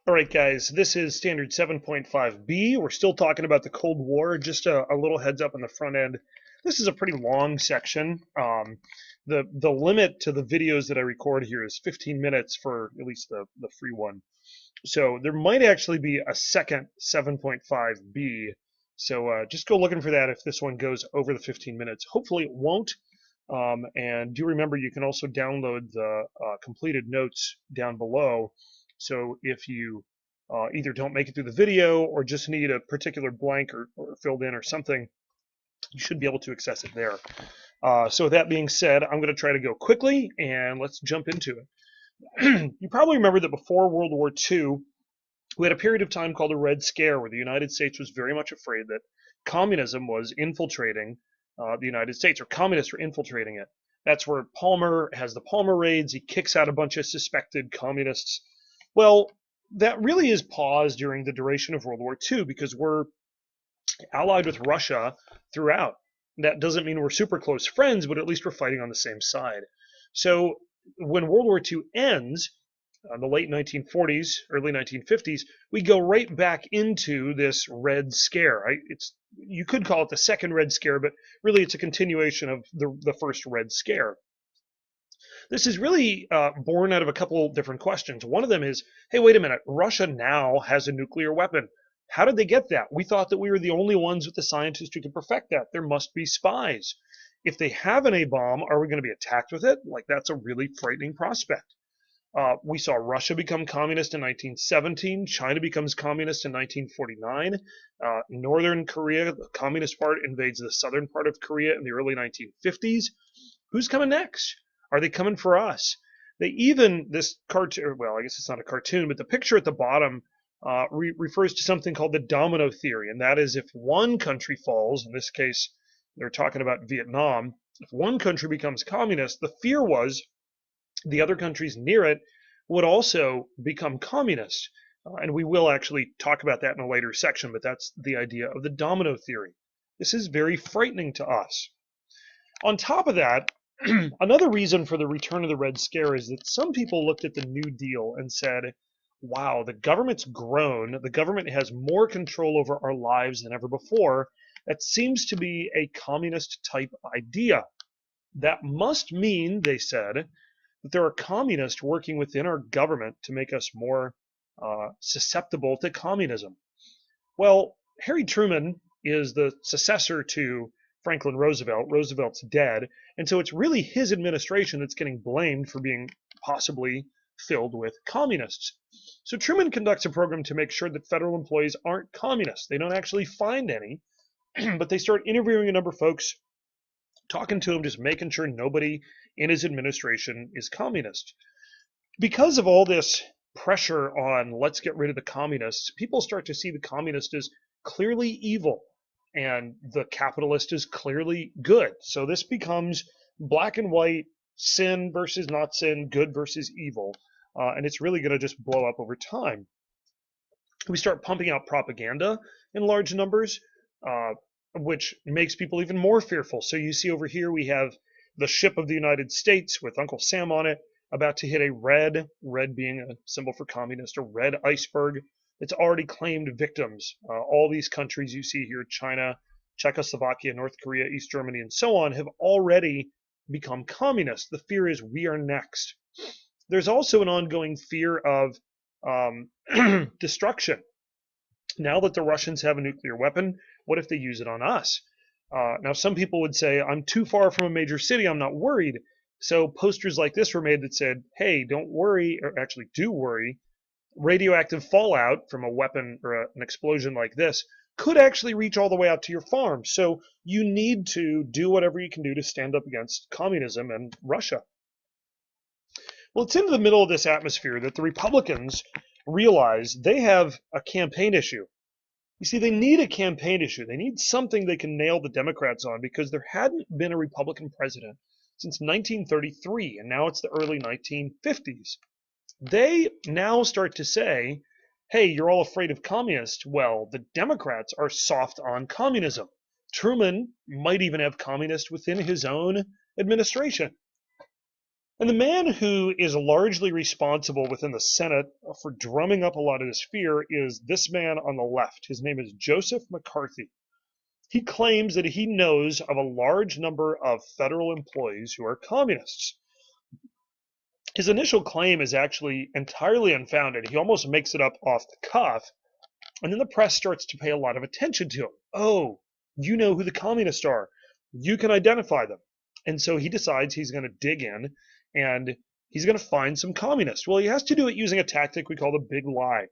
All right, guys, this is standard 7.5b. We're still talking about the Cold War. Just a little heads up on the front end. This is a pretty long section. The limit to the videos that I record here is 15 minutes for at least the free one. So there might actually be a second 7.5b. So just go looking for that if this one goes over the 15 minutes. Hopefully it won't. And do remember you can also download the completed notes down below. So if you either don't make it through the video or just need a particular blank or filled in or something, you should be able to access it there. So with that being said, I'm going to try to go quickly and let's jump into it. You probably remember that before World War II, we had a period of time called the Red Scare where the United States was very much afraid that communism was infiltrating the United States, or communists were infiltrating it. That's where Palmer has the Palmer raids. He kicks out a bunch of suspected communists. Well, that really is paused during the duration of World War II because we're allied with Russia throughout. That doesn't mean we're super close friends, but at least we're fighting on the same side. So when World War II ends, the late 1940s, early 1950s, we go right back into this Red Scare. You could call it the second Red Scare, but really it's a continuation of the first Red Scare. This is really born out of a couple different questions. One of them is, hey, wait a minute, Russia now has a nuclear weapon. How did they get that? We thought that we were the only ones with the scientists who could perfect that. There must be spies. If they have an A-bomb, are we going to be attacked with it? Like, that's a really frightening prospect. We saw Russia become communist in 1917. China becomes communist in 1949. Northern Korea, the communist part, invades the southern part of Korea in the early 1950s. Who's coming next? Are they coming for us? They even, this cartoon, well, I guess it's not a cartoon, but the picture at the bottom refers to something called the domino theory. And that is if one country falls, in this case, they're talking about Vietnam, if one country becomes communist, the fear was the other countries near it would also become communist. And we will actually talk about that in a later section, but that's the idea of the domino theory. This is very frightening to us. On top of that, another reason for the return of the Red Scare is that some people looked at the New Deal and said, wow, the government's grown. The government has more control over our lives than ever before. That seems to be a communist type idea. That must mean, they said, that there are communists working within our government to make us more susceptible to communism. Well, Harry Truman is the successor to Franklin Roosevelt. Roosevelt's dead, and so it's really his administration that's getting blamed for being possibly filled with communists. So Truman conducts a program to make sure that federal employees aren't communists. They don't actually find any, but they start interviewing a number of folks, talking to them, just making sure nobody in his administration is communist. Because of all this pressure on let's get rid of the communists, people start to see the communist as clearly evil and the capitalist is clearly good. So this becomes black and white, sin versus not sin, good versus evil. And it's really going to just blow up over time. We start pumping out propaganda in large numbers, which makes people even more fearful. So you see over here we have the ship of the United States with Uncle Sam on it, about to hit a red being a symbol for communist, a red iceberg. It's already claimed victims. All these countries you see here, China, Czechoslovakia, North Korea, East Germany, and so on, have already become communist. The fear is we are next. There's also an ongoing fear of destruction. Now that the Russians have a nuclear weapon, what if they use it on us? Now, some people would say, I'm too far from a major city, I'm not worried. So posters like this were made that said, hey, don't worry, or actually do worry. Radioactive fallout from a weapon or an explosion like this could actually reach all the way out to your farm. So you need to do whatever you can do to stand up against communism and Russia. Well, it's in the middle of this atmosphere that the Republicans realize they have a campaign issue. You see, they need a campaign issue. They need something they can nail the Democrats on because there hadn't been a Republican president since 1933, and now it's the early 1950s. They now start to say, hey, you're all afraid of communists. Well, the Democrats are soft on communism. Truman might even have communists within his own administration. And the man who is largely responsible within the Senate for drumming up a lot of this fear is this man on the left. His name is Joseph McCarthy. He claims that he knows of a large number of federal employees who are communists. His initial claim is actually entirely unfounded. He almost makes it up off the cuff. And then the press starts to pay a lot of attention to him. Oh, you know who the communists are. You can identify them. And so he decides he's going to dig in and he's going to find some communists. Well, he has to do it using a tactic we call the big lie.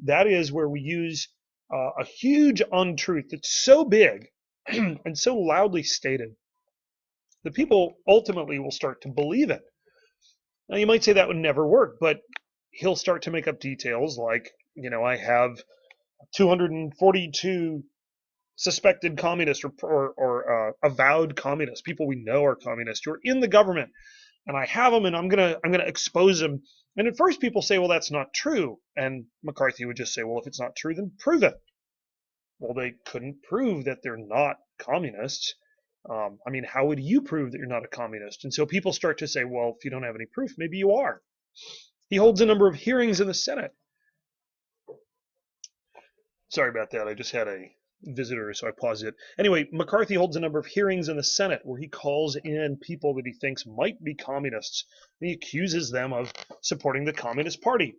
That is where we use a huge untruth that's so big and so loudly stated that people ultimately will start to believe it. Now, you might say that would never work, but he'll start to make up details like, I have 242 suspected communists or avowed communists, people we know are communists, who are in the government, and I have them, and I'm gonna expose them. And at first, people say, "Well, that's not true," and McCarthy would just say, "Well, if it's not true, then prove it." Well, they couldn't prove that they're not communists. How would you prove that you're not a communist? And so people start to say, "Well, if you don't have any proof, maybe you are." He holds a number of hearings in the Senate. Sorry about that. I just had a visitor, so I paused it. Anyway, McCarthy holds a number of hearings in the Senate where he calls in people that he thinks might be communists. And he accuses them of supporting the Communist Party.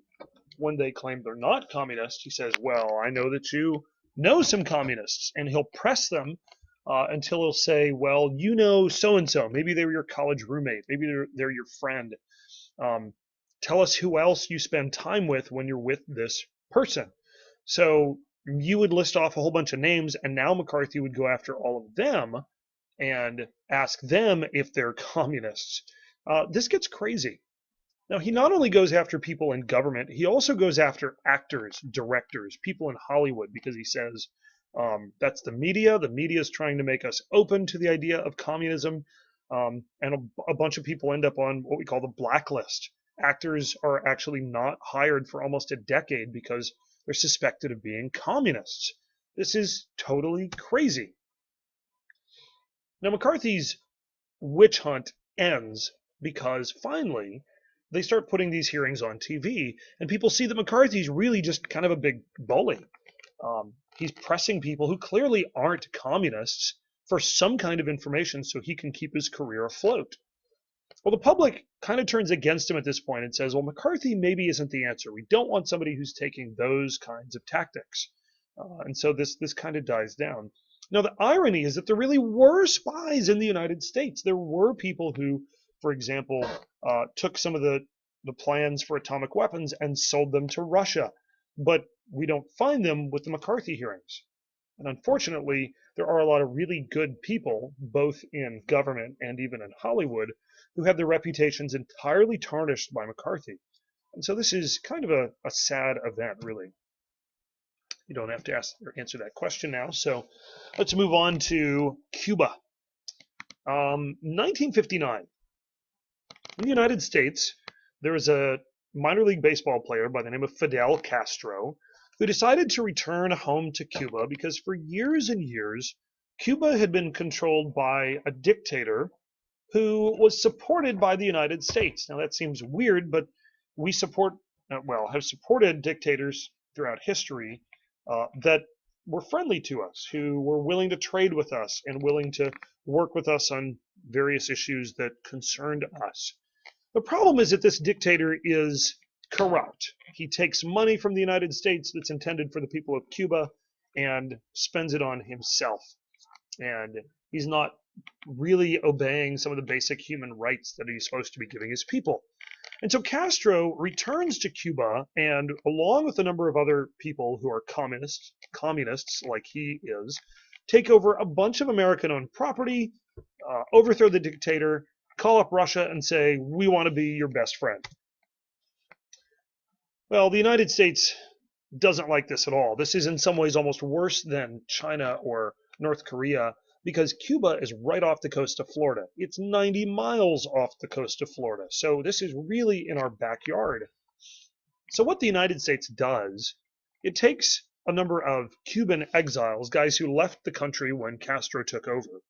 When they claim they're not communist, he says, "Well, I know that you know some communists." And he'll press them until he'll say, "Well, you know so-and-so. Maybe they were your college roommate. Maybe they're your friend. Tell us who else you spend time with when you're with this person." So you would list off a whole bunch of names, and now McCarthy would go after all of them and ask them if they're communists. This gets crazy. Now, he not only goes after people in government, he also goes after actors, directors, people in Hollywood, because he says that's the media. The media is trying to make us open to the idea of communism, and a bunch of people end up on what we call the blacklist. Actors are actually not hired for almost a decade because they're suspected of being communists. This is totally crazy. Now, McCarthy's witch hunt ends because finally they start putting these hearings on TV, and people see that McCarthy's really just kind of a big bully. He's pressing people who clearly aren't communists for some kind of information so he can keep his career afloat. Well, the public kind of turns against him at this point and says, well, McCarthy maybe isn't the answer. We don't want somebody who's taking those kinds of tactics. And so this kind of dies down. Now, the irony is that there really were spies in the United States. There were people who, for example, took some of the plans for atomic weapons and sold them to Russia. But we don't find them with the McCarthy hearings. And unfortunately, there are a lot of really good people, both in government and even in Hollywood, who have their reputations entirely tarnished by McCarthy. And so this is kind of a sad event, really. You don't have to answer that question now. So let's move on to Cuba. 1959. In the United States, there was a minor league baseball player by the name of Fidel Castro who decided to return home to Cuba because for years and years, Cuba had been controlled by a dictator who was supported by the United States. Now that seems weird, but we have supported dictators throughout history that were friendly to us, who were willing to trade with us and willing to work with us on various issues that concerned us. The problem is that this dictator is corrupt. He takes money from the United States that's intended for the people of Cuba and spends it on himself. And he's not really obeying some of the basic human rights that he's supposed to be giving his people. And so Castro returns to Cuba and, along with a number of other people who are communists like he is, take over a bunch of American-owned property, overthrow the dictator, call up Russia and say, we want to be your best friend. Well, the United States doesn't like this at all. This is in some ways almost worse than China or North Korea because Cuba is right off the coast of Florida. It's 90 miles off the coast of Florida. So this is really in our backyard. So what the United States does, it takes a number of Cuban exiles, guys who left the country when Castro took over,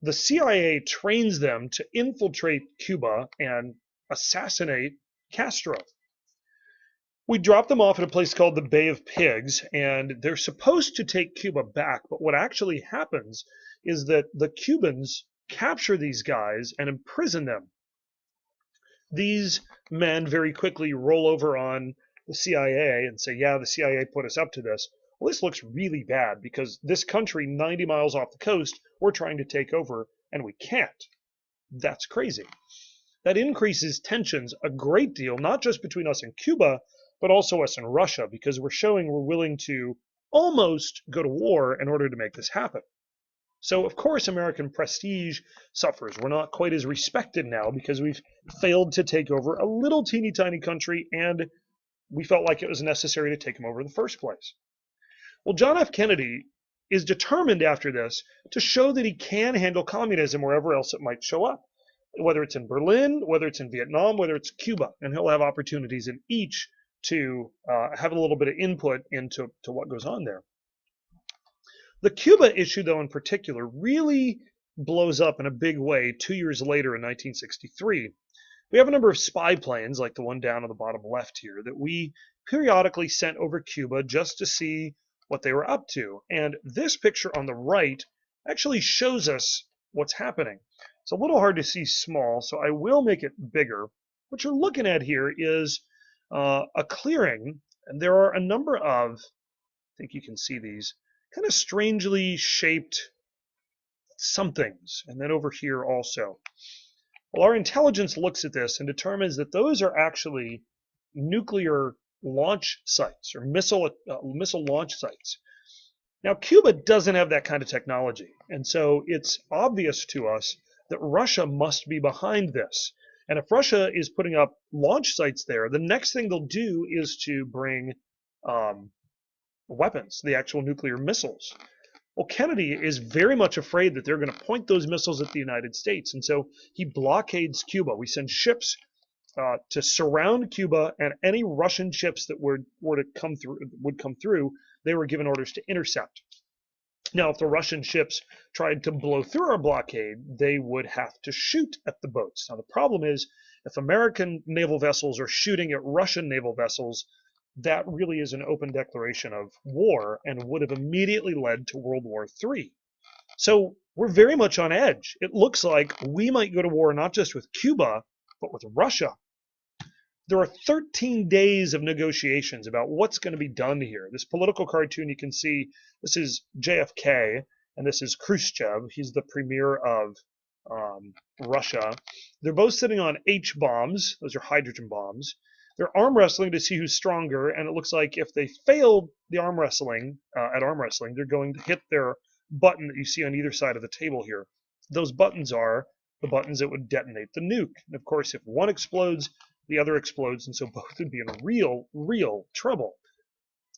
the CIA trains them to infiltrate Cuba and assassinate Castro. We drop them off at a place called the Bay of Pigs, and they're supposed to take Cuba back. But what actually happens is that the Cubans capture these guys and imprison them. These men very quickly roll over on the CIA and say, yeah, the CIA put us up to this. Well, this looks really bad because this country 90 miles off the coast, we're trying to take over and we can't. That's crazy. That increases tensions a great deal, not just between us and Cuba, but also us and Russia, because we're showing we're willing to almost go to war in order to make this happen. So, of course, American prestige suffers. We're not quite as respected now because we've failed to take over a little teeny tiny country, and we felt like it was necessary to take them over in the first place. Well, John F. Kennedy is determined after this to show that he can handle communism wherever else it might show up, whether it's in Berlin, whether it's in Vietnam, whether it's Cuba, and he'll have opportunities in each to have a little bit of input into what goes on there. The Cuba issue, though, in particular, really blows up in a big way 2 years later in 1963. We have a number of spy planes, like the one down on the bottom left here, that we periodically sent over Cuba just to see what they were up to. And this picture on the right actually shows us what's happening. It's a little hard to see small, so I will make it bigger. What you're looking at here is a clearing, and there are a number of, I think you can see these, kind of strangely shaped somethings, and then over here also. Well, our intelligence looks at this and determines that those are actually nuclear launch sites or missile launch sites. Now, Cuba doesn't have that kind of technology, and so it's obvious to us that Russia must be behind this. And if Russia is putting up launch sites there, the next thing they'll do is to bring weapons, the actual nuclear missiles. Well, Kennedy is very much afraid that they're going to point those missiles at the United States, and so he blockades Cuba. We send ships to surround Cuba, and any Russian ships that were to come through, they were given orders to intercept. Now, if the Russian ships tried to blow through our blockade, they would have to shoot at the boats. Now, the problem is, if American naval vessels are shooting at Russian naval vessels, that really is an open declaration of war and would have immediately led to World War III. So we're very much on edge. It looks like we might go to war not just with Cuba, but with Russia. There are 13 days of negotiations about what's going to be done here. This political cartoon, you can see, this is JFK, and this is Khrushchev. He's the premier of Russia. They're both sitting on H-bombs. Those are hydrogen bombs. They're arm wrestling to see who's stronger, and it looks like if they fail the arm wrestling, they're going to hit their button that you see on either side of the table here. Those buttons are the buttons that would detonate the nuke. And of course, if one explodes, the other explodes, and so both would be in real trouble.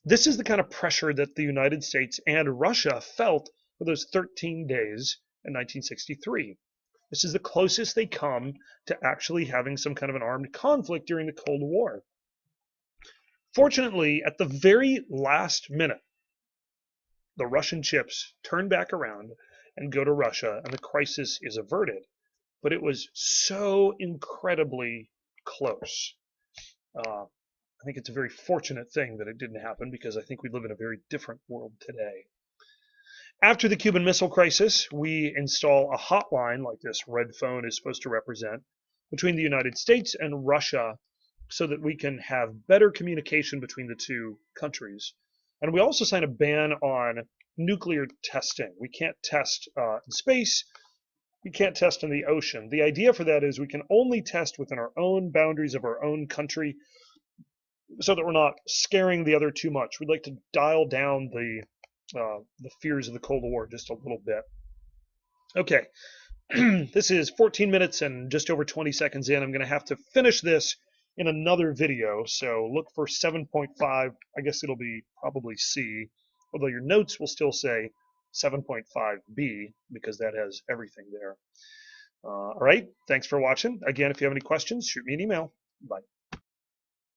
This is the kind of pressure that the United States and Russia felt for those 13 days in 1963. This is the closest they come to actually having some kind of an armed conflict during the Cold War. Fortunately, at the very last minute, the Russian ships turn back around and go to Russia, and the crisis is averted. But it was so incredibly close. I think it's a very fortunate thing that it didn't happen, because I think we live in a very different world today. After the Cuban Missile Crisis, we install a hotline, like this red phone is supposed to represent, between the United States and Russia so that we can have better communication between the two countries. And we also sign a ban on nuclear testing. We can't test in space. We can't test in the ocean. The idea for that is we can only test within our own boundaries of our own country so that we're not scaring the other too much. We'd like to dial down the fears of the Cold War just a little bit. Okay, this is 14 minutes and just over 20 seconds in. I'm going to have to finish this in another video, so look for 7.5. I guess it'll be probably C, although your notes will still say 7.5B because that has everything there. All right, thanks for watching. Again, if you have any questions, shoot me an email. Bye.